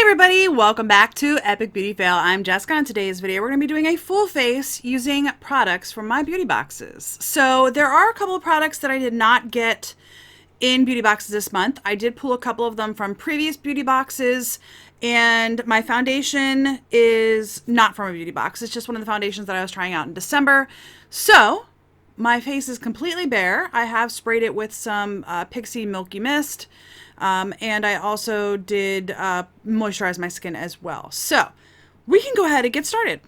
Everybody, welcome back to Epic Beauty Fail. I'm Jessica. In today's video, we're going to be doing a full face using products from my beauty boxes. So there are a couple of products that I did not get in beauty boxes this month. I did pull a couple of them from previous beauty boxes, and my foundation is not from a beauty box. It's just one of the foundations that I was trying out in December. So my face is completely bare. I have sprayed it with some Pixie Milky Mist. And I also did moisturize my skin as well. So we can go ahead and get started.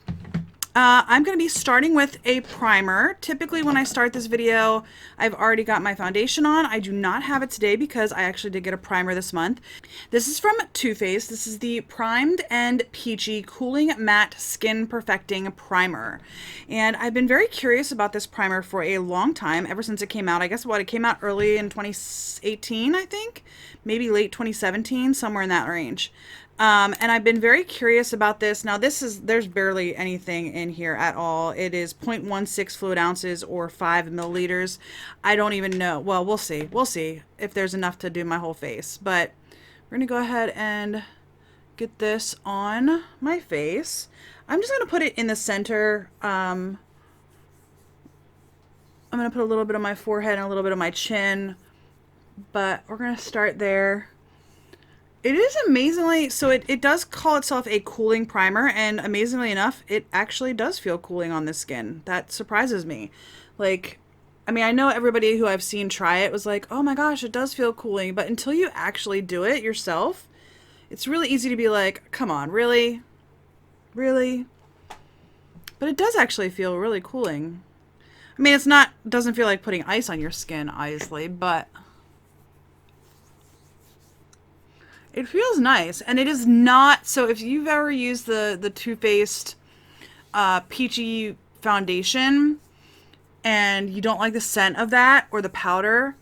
I'm going to be starting with a primer. Typically when I start this video, I've already got my foundation on. I do not have it today because I actually did get a primer this month. This is from Too Faced. This is the Primed and Peachy Cooling Matte Skin Perfecting Primer. And I've been very curious about this primer for a long time, ever since it came out. I guess it came out early in 2018, I think. Maybe late 2017, somewhere in that range. And I've been very curious about this. Now there's barely anything in here at all. It is 0.16 fluid ounces or 5 milliliters. I don't even know. Well, we'll see. We'll see if there's enough to do my whole face. But we're going to go ahead and get this on my face. I'm just going to put it in the center. I'm going to put a little bit on my forehead and a little bit on my chin. But we're going to start there. It is amazingly, so it does call itself a cooling primer, and amazingly enough, it actually does feel cooling on the skin. That surprises me. Like, I mean, I know everybody who I've seen try it was like, oh my gosh, it does feel cooling, but until you actually do it yourself, it's really easy to be like, come on, really? Really? But it does actually feel really cooling. I mean, doesn't feel like putting ice on your skin, obviously, but it feels nice, and it is not, so if you've ever used the Too Faced Peachy foundation and you don't like the scent of that or the powder,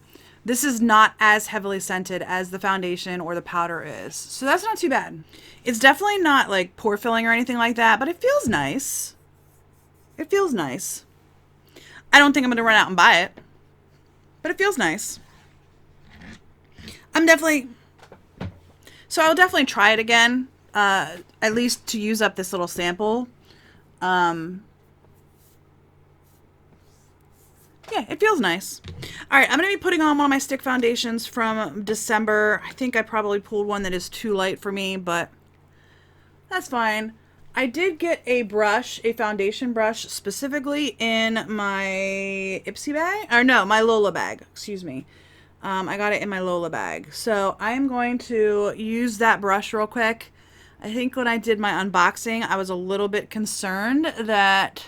this is not as heavily scented as the foundation or the powder is. So that's not too bad. It's definitely not like pore filling or anything like that, but it feels nice. It feels nice. I don't think I'm going to run out and buy it, but it feels nice. So I'll definitely try it again, at least to use up this little sample. Yeah, it feels nice. All right, I'm going to be putting on one of my stick foundations from December. I think I probably pulled one that is too light for me, but that's fine. I did get a brush, a foundation brush, specifically in my Ipsy bag, or no, my Lola bag, excuse me. I got it in my Lola bag. So I'm going to use that brush real quick. I think when I did my unboxing, I was a little bit concerned that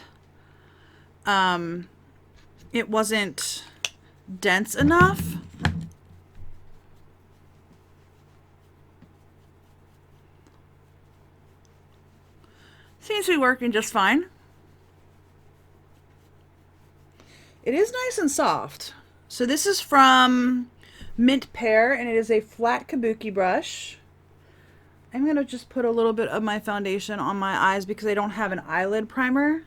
it wasn't dense enough. Seems to be working just fine. It is nice and soft. So this is from Mint Pear, and it is a flat kabuki brush. I'm going to just put a little bit of my foundation on my eyes because I don't have an eyelid primer.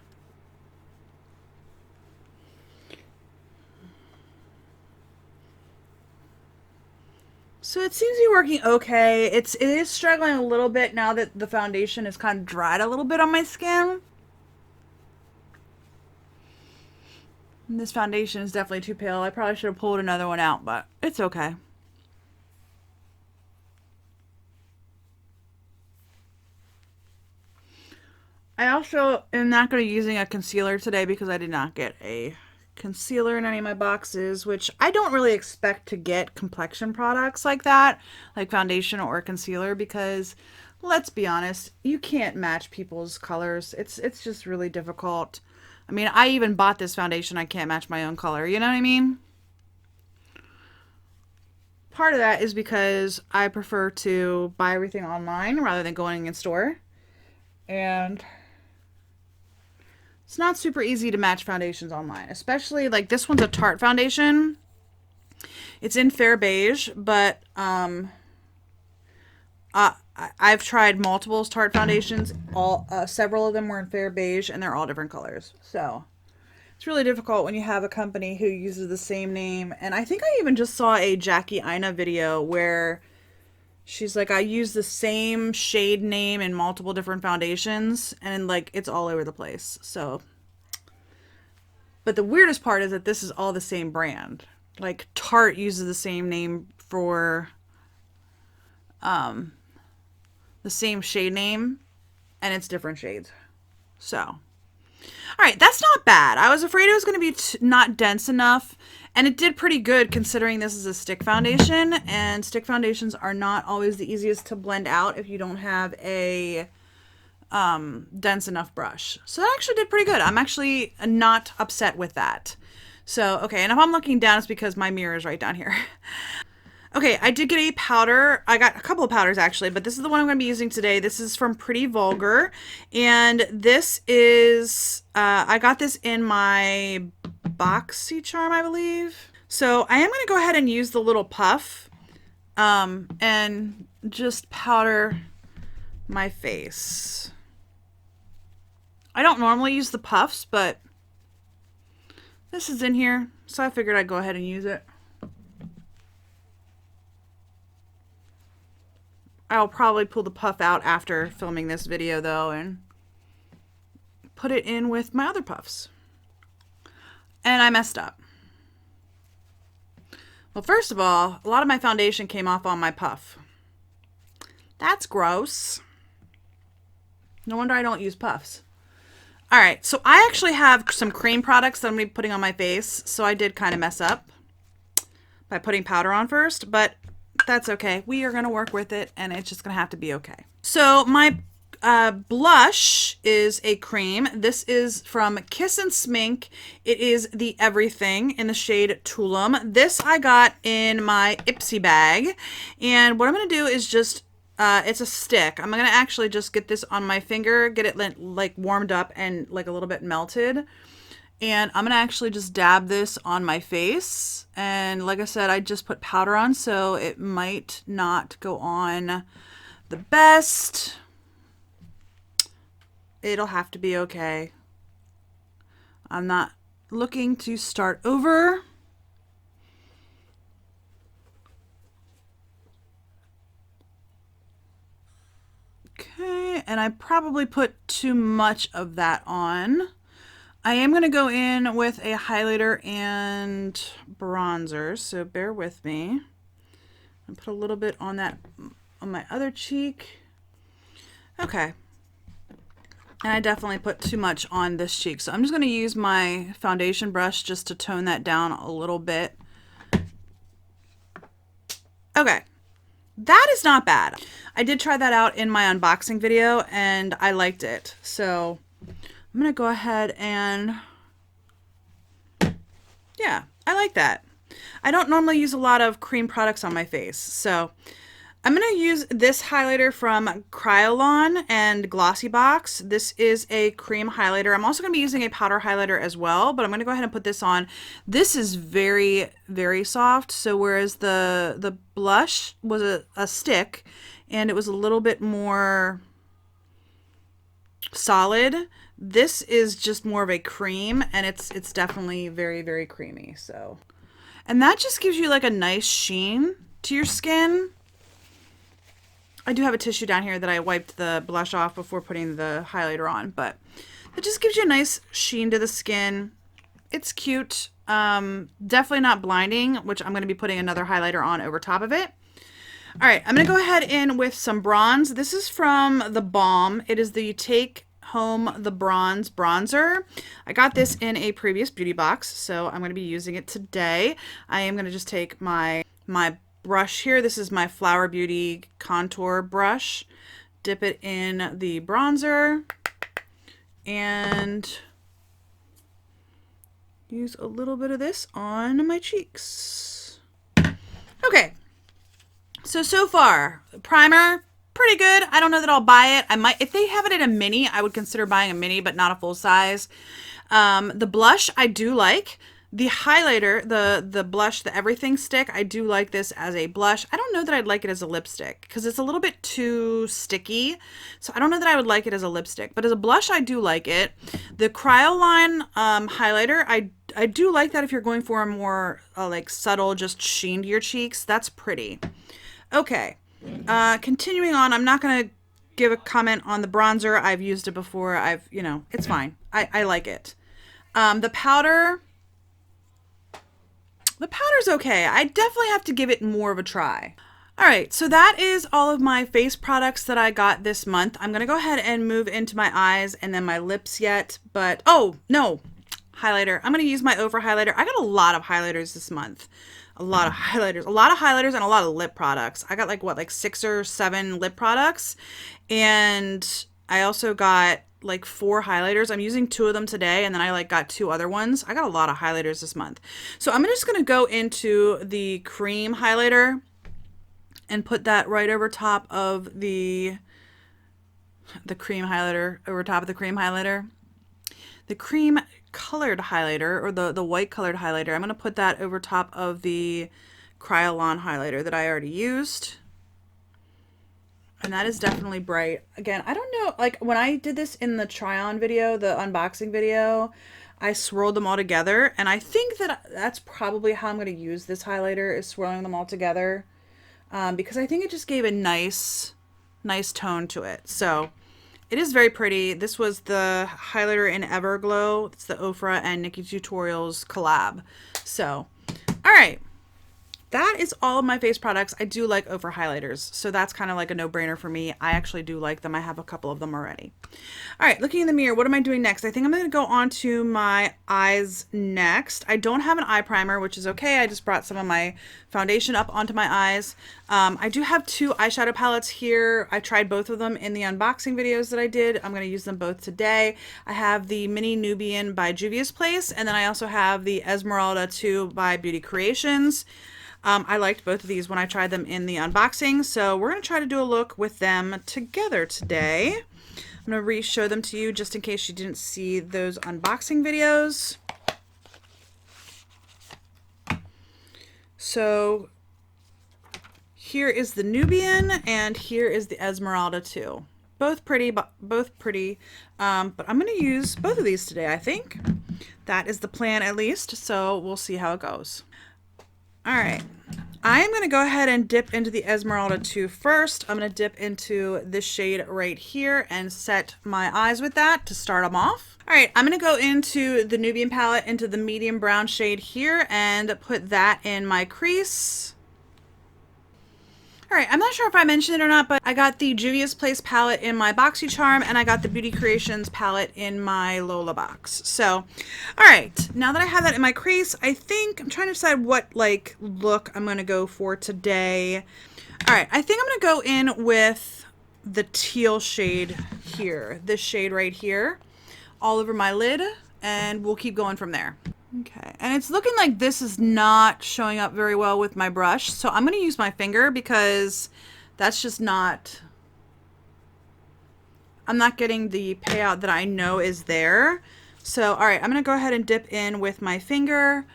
So it seems to be working okay. It is struggling a little bit now that the foundation is kind of dried a little bit on my skin. And this foundation is definitely too pale. I probably should have pulled another one out, but it's okay. I also am not going to be using a concealer today because I did not get a concealer in any of my boxes, which I don't really expect to get complexion products like that, like foundation or concealer, because let's be honest, you can't match people's colors. It's just really difficult. I mean, I even bought this foundation. I can't match my own color. You know what I mean? Part of that is because I prefer to buy everything online rather than going in store. And it's not super easy to match foundations online. Especially, like, this one's a Tarte foundation. It's in Fair Beige, but I've tried multiple Tarte foundations. Several of them were in Fair Beige, and they're all different colors. So it's really difficult when you have a company who uses the same name. And I think I even just saw a Jackie Ina video where She's like, I use the same shade name in multiple different foundations, and like it's all over the place. So, but the weirdest part is that this is all the same brand. Like Tarte uses the same name for the same shade name, and it's different shades. So, all right, that's not bad. I was afraid it was going to be not dense enough, and it did pretty good considering this is a stick foundation, and stick foundations are not always the easiest to blend out if you don't have a dense enough brush. So that actually did pretty good. I'm actually not upset with that. So, okay, and if I'm looking down, it's because my mirror is right down here. Okay, I did get a powder. I got a couple of powders actually, but this is the one I'm going to be using today. This is from Pretty Vulgar, and this is, I got this in my BoxyCharm, I believe. So I am going to go ahead and use the little puff and just powder my face. I don't normally use the puffs, but this is in here, so I figured I'd go ahead and use it. I'll probably pull the puff out after filming this video though and put it in with my other puffs. And I messed up. Well, first of all, a lot of my foundation came off on my puff. That's gross. No wonder I don't use puffs. All right, so I actually have some cream products that I'm going to be putting on my face, so I did kind of mess up by putting powder on first, but that's okay. We are going to work with it, and it's just going to have to be okay. So my blush is a cream. This is from Kiss and Smink. It is the Everything in the shade Tulum. This I got in my Ipsy bag, and what I'm going to do is just it's a stick. I'm going to actually just get this on my finger, get it like warmed up and like a little bit melted. And I'm going to actually just dab this on my face. And like I said, I just put powder on, so it might not go on the best. It'll have to be okay. I'm not looking to start over. Okay, and I probably put too much of that on. I am going to go in with a highlighter and bronzer, so bear with me. I'll put a little bit on that on my other cheek. Okay. And I definitely put too much on this cheek, so I'm just going to use my foundation brush just to tone that down a little bit. Okay. That is not bad. I did try that out in my unboxing video, and I liked it. So I'm going to go ahead and, yeah, I like that. I don't normally use a lot of cream products on my face, so I'm going to use this highlighter from Kryolan and Glossybox. This is a cream highlighter. I'm also going to be using a powder highlighter as well, but I'm going to go ahead and put this on. This is very, very soft, so whereas the blush was a stick and it was a little bit more solid, this is just more of a cream, and it's definitely very, very creamy. So, and that just gives you like a nice sheen to your skin. I do have a tissue down here that I wiped the blush off before putting the highlighter on, but it just gives you a nice sheen to the skin. It's cute. Definitely not blinding, which I'm going to be putting another highlighter on over top of it. All right, I'm going to go ahead in with some bronze. This is from The Balm. It is the Take Home the Bronze bronzer. I got this in a previous beauty box, so I'm going to be using it today. I am going to just take my brush here. This is my Flower Beauty contour brush. Dip it in the bronzer and use a little bit of this on my cheeks. Okay. So far, primer, pretty good. I don't know that I'll buy it. I might, if they have it in a mini, I would consider buying a mini, but not a full size. The blush, I do like. The highlighter, the blush, the Everything stick, I do like this as a blush. I don't know that I'd like it as a lipstick because it's a little bit too sticky. So I don't know that I would like it as a lipstick, but as a blush, I do like it. The Kryolan highlighter, I do like that if you're going for a more like subtle, just sheen to your cheeks. That's pretty. Okay, Continuing on, I'm not going to give a comment on the bronzer. I've used it before. You know, it's fine. I like it. The powder's okay. I definitely have to give it more of a try. All right, so that is all of my face products that I got this month. I'm going to go ahead and move into my eyes and then my lips yet, but, oh, no, highlighter. I'm going to use my over highlighter. I got a lot of highlighters this month. A lot of highlighters and a lot of lip products. I got like, what, like 6 or 7 lip products. And I also got like 4 highlighters. I'm using 2 of them today, and then I like got 2 other ones. I got a lot of highlighters this month. So I'm just going to go into the cream highlighter and put that right over top of the cream highlighter, over top of the cream highlighter. The cream colored highlighter, or the white colored highlighter, I'm going to put that over top of the Kryolan highlighter that I already used. And that is definitely bright. Again, I don't know, like when I did this in the try-on video, the unboxing video, I swirled them all together, and I think that that's probably how I'm going to use this highlighter, is swirling them all together. Because I think it just gave a nice tone to it. So it is very pretty. This was the highlighter in Everglow. It's the Ofra and Nikki Tutorials collab. So, all right. That is all of my face products. I do like over highlighters, so that's kind of like a no-brainer for me. I actually do like them. I have a couple of them already. All right, looking in the mirror, what am I doing next? I think I'm going to go on to my eyes next. I don't have an eye primer, which is okay. I just brought some of my foundation up onto my eyes. I do have 2 eyeshadow palettes here. I tried both of them in the unboxing videos that I did. I'm going to use them both today. I have the Mini Nubian by Juvia's Place, and then I also have the Esmeralda 2 by Beauty Creations. I liked both of these when I tried them in the unboxing, so we're going to try to do a look with them together today. I'm going to re-show them to you just in case you didn't see those unboxing videos. So here is the Nubian, and here is the Esmeralda 2. Both pretty, but I'm going to use both of these today, I think. That is the plan, at least, so we'll see how it goes. All right, I am going to go ahead and dip into the Esmeralda 2 first. I'm going to dip into this shade right here and set my eyes with that to start them off. All right, I'm going to go into the Nubian palette, into the medium brown shade here, and put that in my crease. All right, I'm not sure if I mentioned it or not, but I got the Juvia's Place palette in my BoxyCharm, and I got the Beauty Creations palette in my Lola box. So, all right, now that I have that in my crease, I think I'm trying to decide what like look I'm gonna go for today. All right, I think I'm gonna go in with the teal shade here, this shade right here, all over my lid, and we'll keep going from there. Okay, and it's looking like this is not showing up very well with my brush, so I'm going to use my finger because that's just not, I'm not getting the payout that I know is there. So, all right, I'm going to go ahead and dip in with my finger,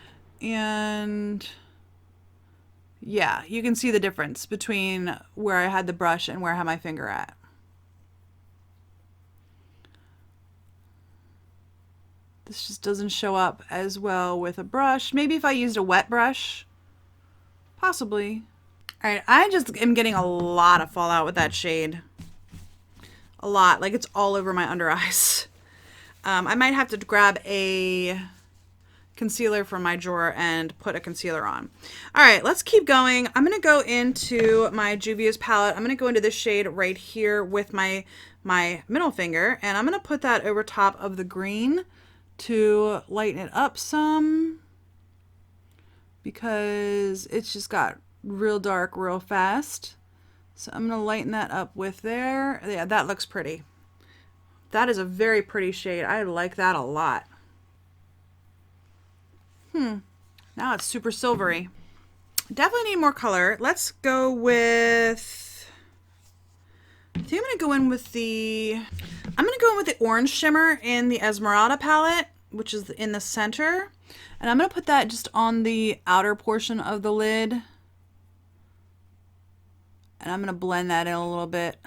and yeah, you can see the difference between where I had the brush and where I had my finger at. This just doesn't show up as well with a brush. Maybe if I used a wet brush, possibly. All right, I just am getting a lot of fallout with that shade. A lot, like it's all over my under eyes. I might have to grab a concealer from my drawer and put a concealer on. All right, let's keep going. I'm gonna go into my Juvia's palette. I'm gonna go into this shade right here with my middle finger, and I'm gonna put that over top of the green to lighten it up some, because it's just got real dark real fast. So I'm going to lighten that up with there. Yeah, that looks pretty. That is a very pretty shade. I like that a lot. Now it's super silvery. Definitely need more color. Let's go with, I think I'm going to go in with the orange shimmer in the Esmeralda palette, which is in the center. And I'm going to put that just on the outer portion of the lid. And I'm going to blend that in a little bit.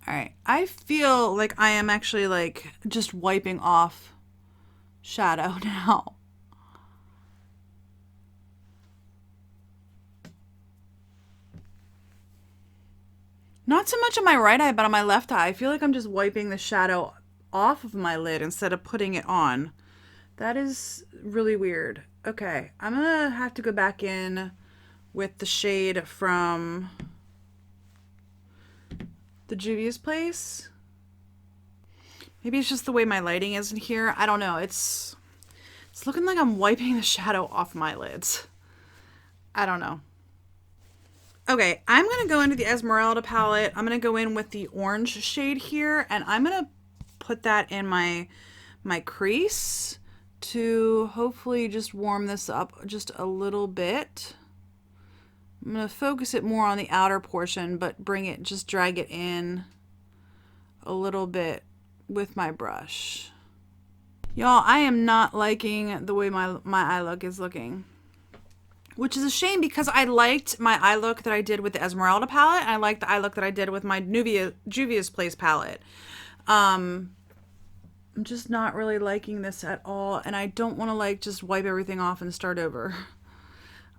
All right, I feel like I am actually like just wiping off shadow now. Not so much on my right eye, but on my left eye. I feel like I'm just wiping the shadow off of my lid instead of putting it on. That is really weird. Okay, I'm gonna have to go back in with the shade from the Juvia's Place. Maybe it's just the way my lighting is in here. I don't know. It's looking like I'm wiping the shadow off my lids. I don't know. Okay, I'm going to go into the Esmeralda palette. I'm going to go in with the orange shade here, and I'm going to put that in my crease to hopefully just warm this up just a little bit. I'm going to focus it more on the outer portion, but just drag it in a little bit with my brush. Y'all, I am not liking the way my eye look is looking, which is a shame because I liked my eye look that I did with the Esmeralda palette, and I liked the eye look that I did with my Juvia's Place palette. I'm just not really liking this at all, and I don't want to like just wipe everything off and start over.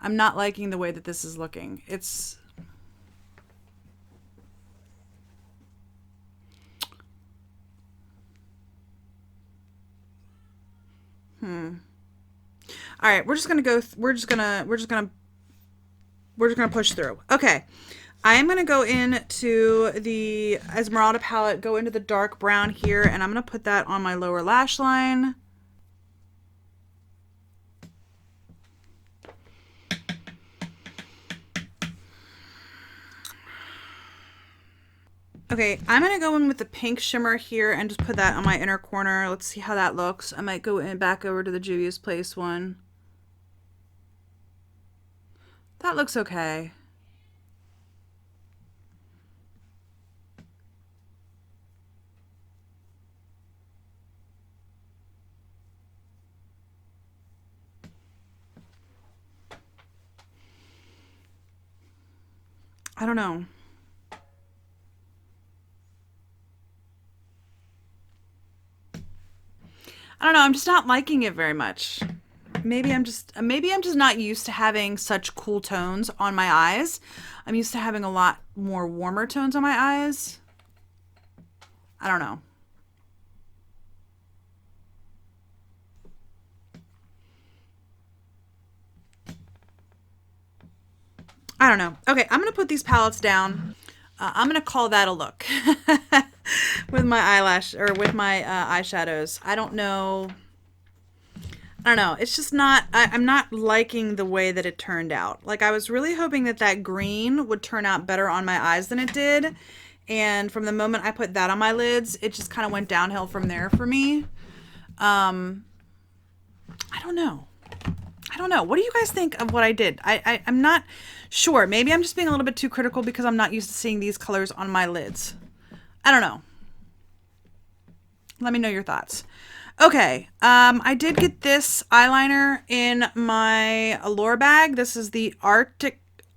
I'm not liking the way that this is looking. It's all right, we're just gonna push through. Okay, I am gonna go into the Esmeralda palette, go into the dark brown here, and I'm gonna put that on my lower lash line. Okay, I'm gonna go in with the pink shimmer here and just put that on my inner corner. Let's see how that looks. I might go in back over to the Juvia's Place one. That looks okay. I don't know. I don't know, I'm just not liking it very much. Maybe I'm just not used to having such cool tones on my eyes. I'm used to having a lot more warmer tones on my eyes. I don't know. I don't know. Okay, I'm going to put these palettes down. I'm going to call that a look with my eyelash or with my eyeshadows. I don't know. It's just not, I'm not liking the way that it turned out. Like, I was really hoping that that green would turn out better on my eyes than it did. And from the moment I put that on my lids, it just kind of went downhill from there for me. I don't know. What do you guys think of what I did? I'm not sure. Maybe I'm just being a little bit too critical because I'm not used to seeing these colors on my lids. I don't know. Let me know your thoughts. Okay, I did get this eyeliner in my Allure bag. This is the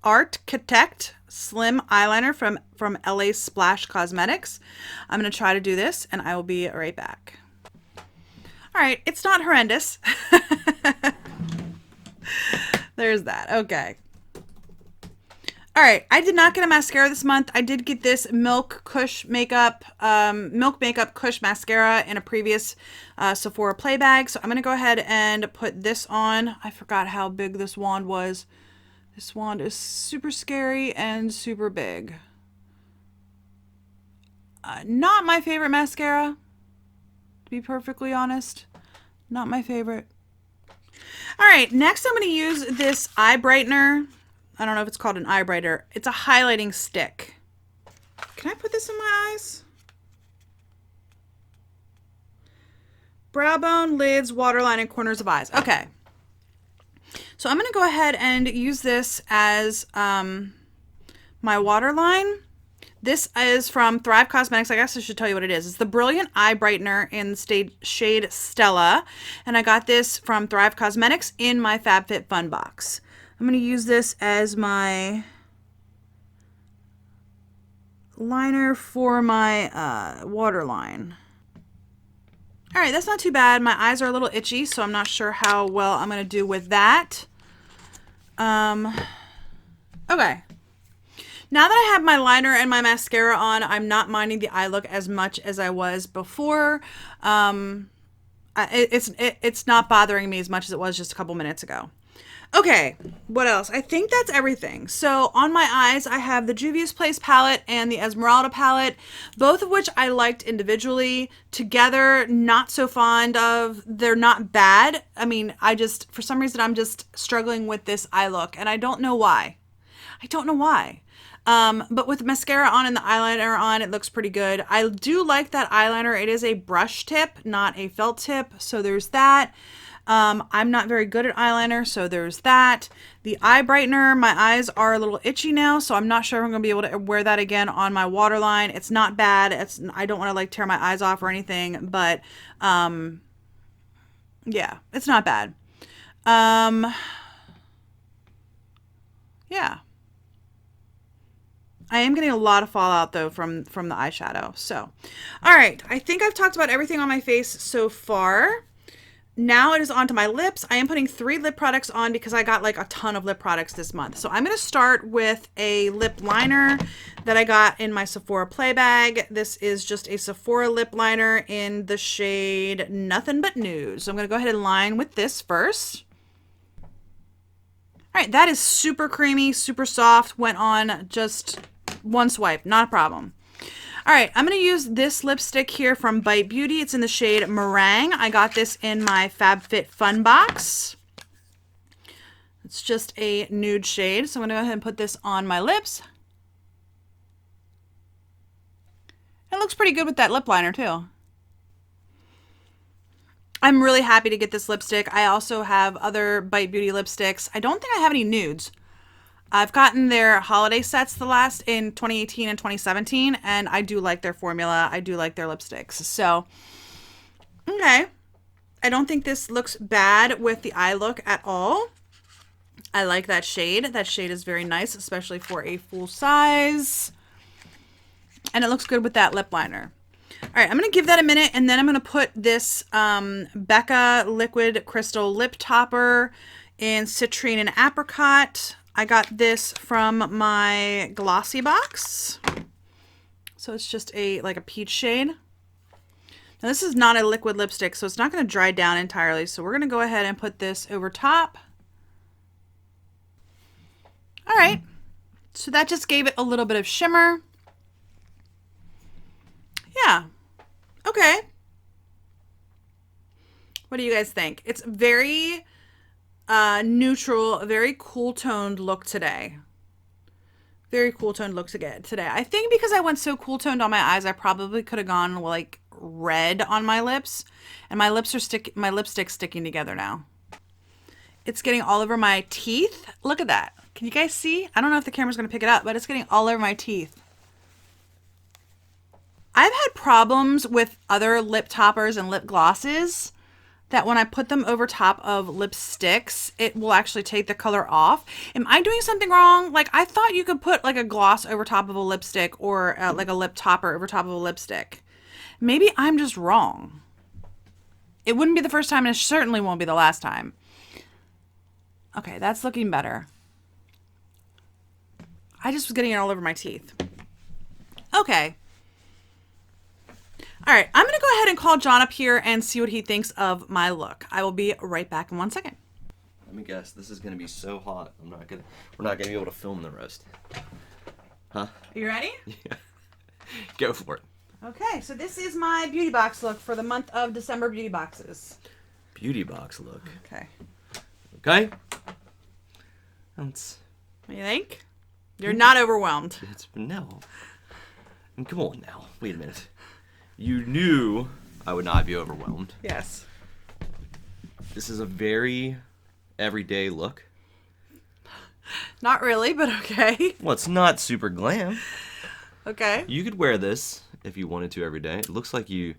Architect Slim Eyeliner from LA Splash Cosmetics. I'm going to try to do this, and I will be right back. All right, it's not horrendous. There's that. Okay. All right, I did not get a mascara this month. I did get this Milk Makeup Kush Mascara in a previous Sephora Play bag. So I'm going to go ahead and put this on. I forgot how big this wand was. This wand is super scary and super big. Not my favorite mascara, to be perfectly honest. Not my favorite. All right, next I'm going to use this eye brightener. I don't know if it's called an eye brightener. It's a highlighting stick. Can I put this in my eyes? Brow bone, lids, waterline, and corners of eyes. Okay. So I'm going to go ahead and use this as my waterline. This is from Thrive Cosmetics. I guess I should tell you what it is. It's the Brilliant Eye Brightener in the shade Stella. And I got this from Thrive Cosmetics in my FabFitFun box. I'm going to use this as my liner for my waterline. All right, that's not too bad. My eyes are a little itchy, so I'm not sure how well I'm going to do with that. Okay. Now that I have my liner and my mascara on, I'm not minding the eye look as much as I was before. It's not bothering me as much as it was just a couple minutes ago. Okay, what else? I think that's everything. So on my eyes, I have the Juvia's Place palette and the Esmeralda palette, both of which I liked individually. Together, not so fond of. They're not bad. I mean, for some reason, I'm just struggling with this eye look, and I don't know why. I don't know why. But with mascara on and the eyeliner on, it looks pretty good. I do like that eyeliner. It is a brush tip, not a felt tip, so there's that. I'm not very good at eyeliner, so there's that. The eye brightener, my eyes are a little itchy now, so I'm not sure if I'm going to be able to wear that again on my waterline. It's not bad. I don't want to like tear my eyes off or anything, but yeah, it's not bad. Yeah. I am getting a lot of fallout though from the eyeshadow. So, all right, I think I've talked about everything on my face so far. Now it is on to my lips. I am putting 3 lip products on because I got like a ton of lip products this month. So I'm going to start with a lip liner that I got in my Sephora play bag. This is just a Sephora lip liner in the shade Nothing But Nude. So I'm going to go ahead and line with this first. All right, that is super creamy, super soft. Went on just one swipe, not a problem. All right, I'm going to use this lipstick here from Bite Beauty. It's in the shade Meringue. I got this in my FabFitFun box. It's just a nude shade, so I'm going to go ahead and put this on my lips. It looks pretty good with that lip liner, too. I'm really happy to get this lipstick. I also have other Bite Beauty lipsticks. I don't think I have any nudes. I've gotten their holiday sets in 2018 and 2017, and I do like their formula. I do like their lipsticks. So, okay. I don't think this looks bad with the eye look at all. I like that shade. That shade is very nice, especially for a full size. And it looks good with that lip liner. All right, I'm going to give that a minute, and then I'm going to put this Becca Liquid Crystal Lip Topper in Citrine and Apricot. I got this from my Glossy box. So it's just like a peach shade. Now this is not a liquid lipstick, so it's not going to dry down entirely. So we're going to go ahead and put this over top. All right, so that just gave it a little bit of shimmer. Yeah, okay. What do you guys think? It's very neutral, very cool toned look today. Very cool toned look today. I think because I went so cool toned on my eyes, I probably could have gone like red on my lips, and my lipstick's sticking together now. It's getting all over my teeth. Look at that. Can you guys see? I don't know if the camera's going to pick it up, but it's getting all over my teeth. I've had problems with other lip toppers and lip glosses that when I put them over top of lipsticks, it will actually take the color off. Am I doing something wrong? Like, I thought you could put like a gloss over top of a lipstick or like a lip topper over top of a lipstick. Maybe I'm just wrong. It wouldn't be the first time, and it certainly won't be the last time. Okay, that's looking better. I just was getting it all over my teeth. Okay. All right, I'm going to go ahead and call John up here and see what he thinks of my look. I will be right back in 1 second. Let me guess, this is going to be so hot. We're not going to be able to film the rest. Huh? Are you ready? Yeah. Go for it. Okay, so this is my beauty box look for the month of December beauty boxes. Beauty box look. Okay. Okay. What do you think? You're not overwhelmed. No. Come on now. Wait a minute. You knew I would not be overwhelmed. Yes. This is a very everyday look. Not really, but okay. Well, it's not super glam. Okay. You could wear this if you wanted to every day. It looks like you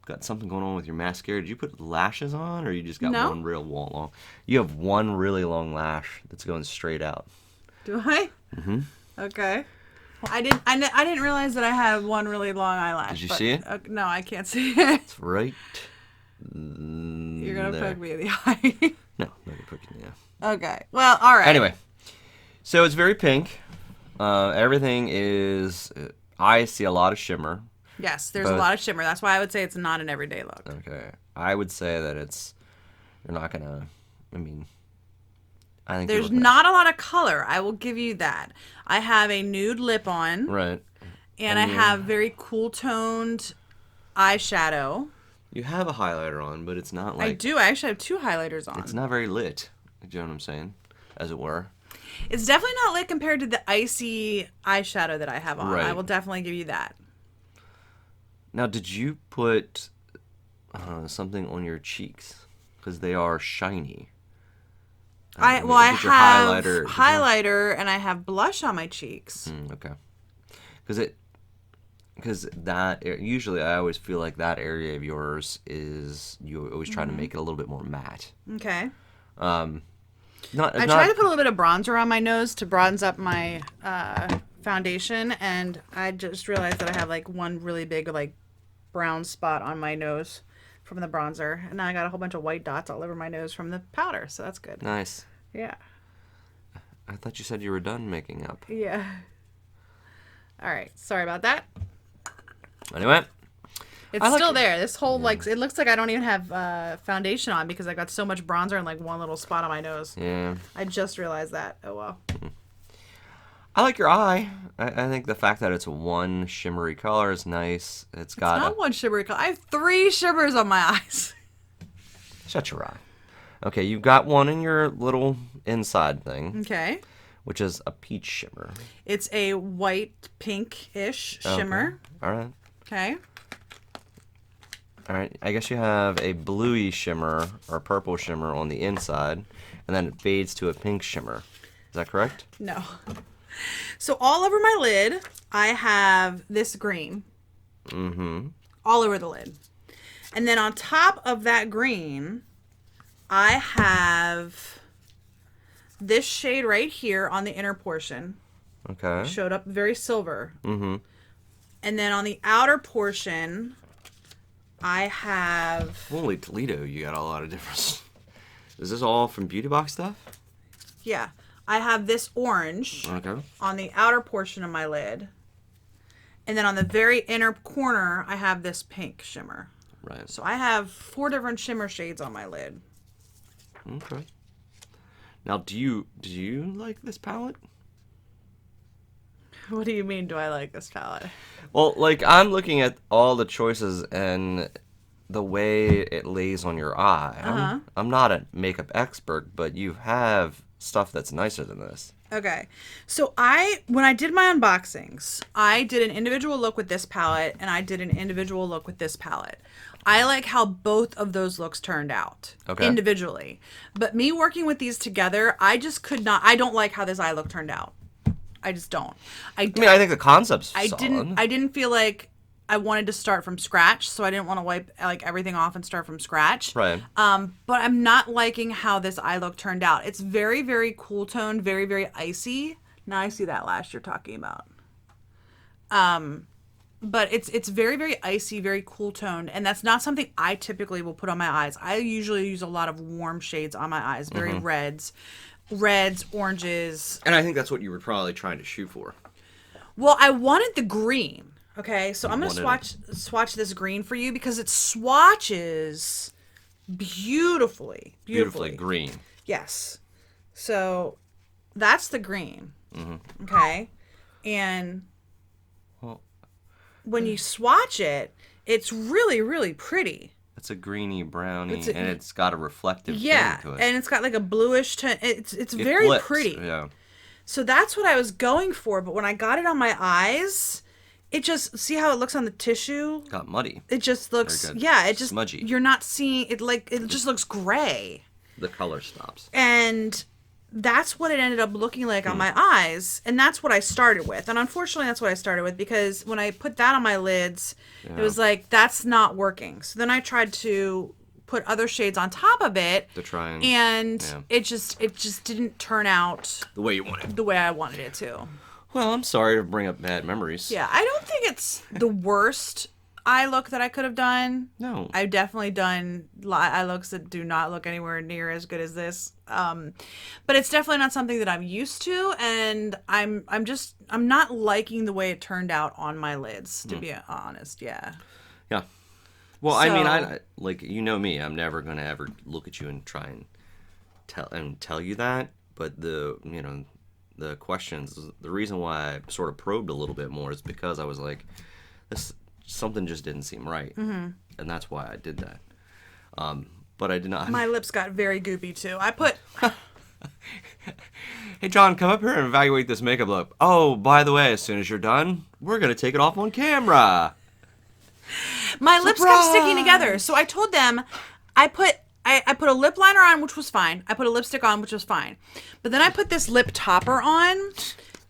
got something going on with your mascara. Did you put lashes on, or you just got one real long? You have one really long lash that's going straight out. Do I? Mm-hmm. Okay. I didn't realize that I had one really long eyelash. Did you see it? No, I can't see it. It's right. You're gonna poke me in the eye. No, I'm not gonna poke you in the eye. Okay. Well, all right. Anyway, so it's very pink. Everything is. I see a lot of shimmer. Yes, there's a lot of shimmer. That's why I would say it's not an everyday look. Okay, I would say that it's. You're not gonna. I mean, I think there's not a lot of color. I will give you that. I have a nude lip on. Right. And I have very cool toned eyeshadow. You have a highlighter on, but it's not like... I do. I actually have 2 highlighters on. It's not very lit. Do you know what I'm saying? As it were. It's definitely not lit compared to the icy eyeshadow that I have on. Right. I will definitely give you that. Now, did you put something on your cheeks? Because they are shiny. I have highlighter and I have blush on my cheeks. Okay. Because that usually I always feel like that area of yours is you always try to make it a little bit more matte. Okay. I try to put a little bit of bronzer on my nose to bronze up my foundation, and I just realized that I have like one really big like brown spot on my nose from the bronzer, and now I got a whole bunch of white dots all over my nose from the powder, so that's good. Nice. Yeah. I thought you said you were done making up. Yeah. All right. Sorry about that. Anyway. It's still there. This whole, like, it looks like I don't even have foundation on because I got so much bronzer in, like, one little spot on my nose. Yeah. I just realized that. Oh, well. I like your eye. I think the fact that it's one shimmery color is nice. It's not one shimmery color. I have 3 shimmers on my eyes. Shut your eye. Okay, you've got one in your little inside thing. Okay. Which is a peach shimmer. It's a white pink-ish shimmer. Okay. All right. Okay. All right. I guess you have a bluey shimmer or purple shimmer on the inside, and then it fades to a pink shimmer. Is that correct? No. So all over my lid, I have this green. Mm-hmm. All over the lid. And then on top of that green, I have this shade right here on the inner portion. Okay. Showed up very silver. Mm-hmm. And then on the outer portion, I have... Holy Toledo, you got a lot of different... Is this all from Beauty Box stuff? Yeah. I have this orange on the outer portion of my lid. And then on the very inner corner, I have this pink shimmer. Right. So I have 4 different shimmer shades on my lid. Okay. Now, do you like this palette? What do you mean, do I like this palette? Well, like, I'm looking at all the choices and the way it lays on your eye. I'm not a makeup expert, but you have stuff that's nicer than this. Okay. So when I did my unboxings, I did an individual look with this palette and I did an individual look with this palette. I like how both of those looks turned out individually. But me working with these together, I just could not. I don't like how this eye look turned out. I just don't. I mean, I think the concept's solid. I didn't feel like I wanted to start from scratch, so I didn't want to wipe like everything off and start from scratch. Right. But I'm not liking how this eye look turned out. It's very, very cool toned, very, very icy. Now I see that lash you're talking about. But it's very, very icy, very cool toned, and that's not something I typically will put on my eyes. I usually use a lot of warm shades on my eyes, very reds, oranges. And I think that's what you were probably trying to shoot for. Well, I wanted the green. Okay, so I'm going to swatch this green for you because it swatches beautifully. Beautifully green. Yes. So that's the green. Okay. And when you swatch it, it's really, really pretty. It's a greeny brownie, and it's got a reflective thing to it. And it's got like a bluish tone. It's very flips. pretty. Yeah. So that's what I was going for, but when I got it on my eyes, it just, see how it looks on the tissue? Got muddy. It just looks, it just, smudgy. You're not seeing, it just looks gray. The color stops. And that's what it ended up looking like on my eyes, and that's what I started with. And unfortunately, that's what I started with, because when I put that on my lids, it was like, that's not working. So then I tried to put other shades on top of it to try and it just didn't turn out the way you wanted. The way I wanted it to. Well, I'm sorry to bring up bad memories. Yeah, I don't think it's the worst eye look that I could have done. No. I've definitely done eye looks that do not look anywhere near as good as this. But it's definitely not something that I'm used to, and I'm not liking the way it turned out on my lids, to be honest. Yeah. Yeah. Well, I mean, I like, you know me. I'm never gonna ever look at you and try and tell you that. But the questions, the reason why I sort of probed a little bit more is because I was like, this something just didn't seem right, and that's why I did that. But I did not. My lips got very goopy too. I put. Hey, John, come up here and evaluate this makeup look. Oh, by the way, as soon as you're done, we're gonna take it off on camera. My lips kept sticking together, so I told them I put a lip liner on, which was fine. I put a lipstick on, which was fine. But then I put this lip topper on,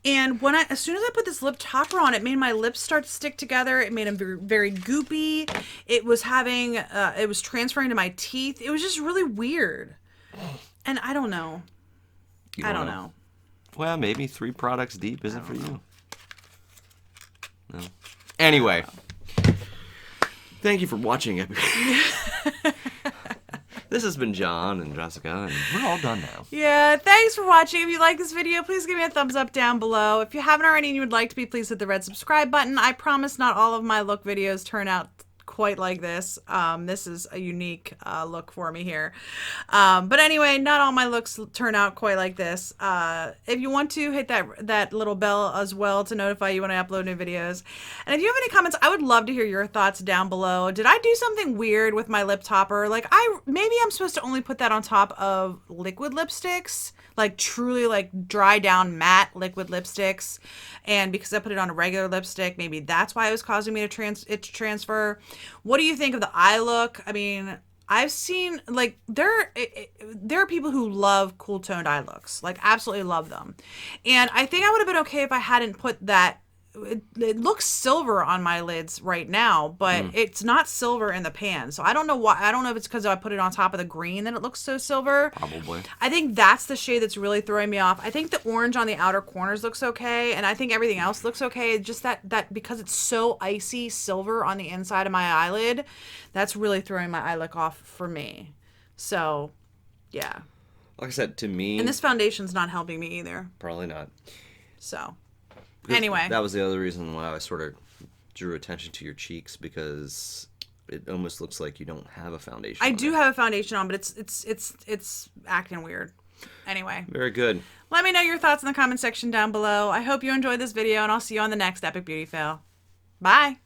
and as soon as I put this lip topper on, it made my lips start to stick together. It made them very, very goopy. It was transferring to my teeth. It was just really weird. And I don't know. I don't know. Well, maybe 3 products deep isn't for you. No. Anyway. Thank you for watching. This has been John and Jessica, and we're all done now. Yeah, thanks for watching. If you like this video, please give me a thumbs up down below. If you haven't already and you would like to be, please hit the red subscribe button. I promise not all of my look videos turn out quite like this. This is a unique look for me here. But anyway, not all my looks turn out quite like this. If you want to, hit that little bell as well to notify you when I upload new videos. And if you have any comments, I would love to hear your thoughts down below. Did I do something weird with my lip topper? Like, maybe I'm supposed to only put that on top of liquid lipsticks, like truly like dry down matte liquid lipsticks, and because I put it on a regular lipstick, maybe that's why it was causing me to transfer. What do you think of the eye look? I mean, I've seen, like, there are people who love cool toned eye looks, like absolutely love them, and I think I would have been okay if I hadn't put that. It looks silver on my lids right now, but it's not silver in the pan. So I don't know why. I don't know if it's because I put it on top of the green that it looks so silver. Probably. I think that's the shade that's really throwing me off. I think the orange on the outer corners looks okay, and I think everything else looks okay. Just that because it's so icy silver on the inside of my eyelid, that's really throwing my eye look off for me. So, yeah. Like I said, to me... And this foundation's not helping me either. Probably not. So... Because anyway, that was the other reason why I sort of drew attention to your cheeks, because it almost looks like you don't have a foundation. I do have a foundation on, but it's acting weird. Anyway, very good. Let me know your thoughts in the comment section down below. I hope you enjoyed this video, and I'll see you on the next Epic Beauty Fail. Bye.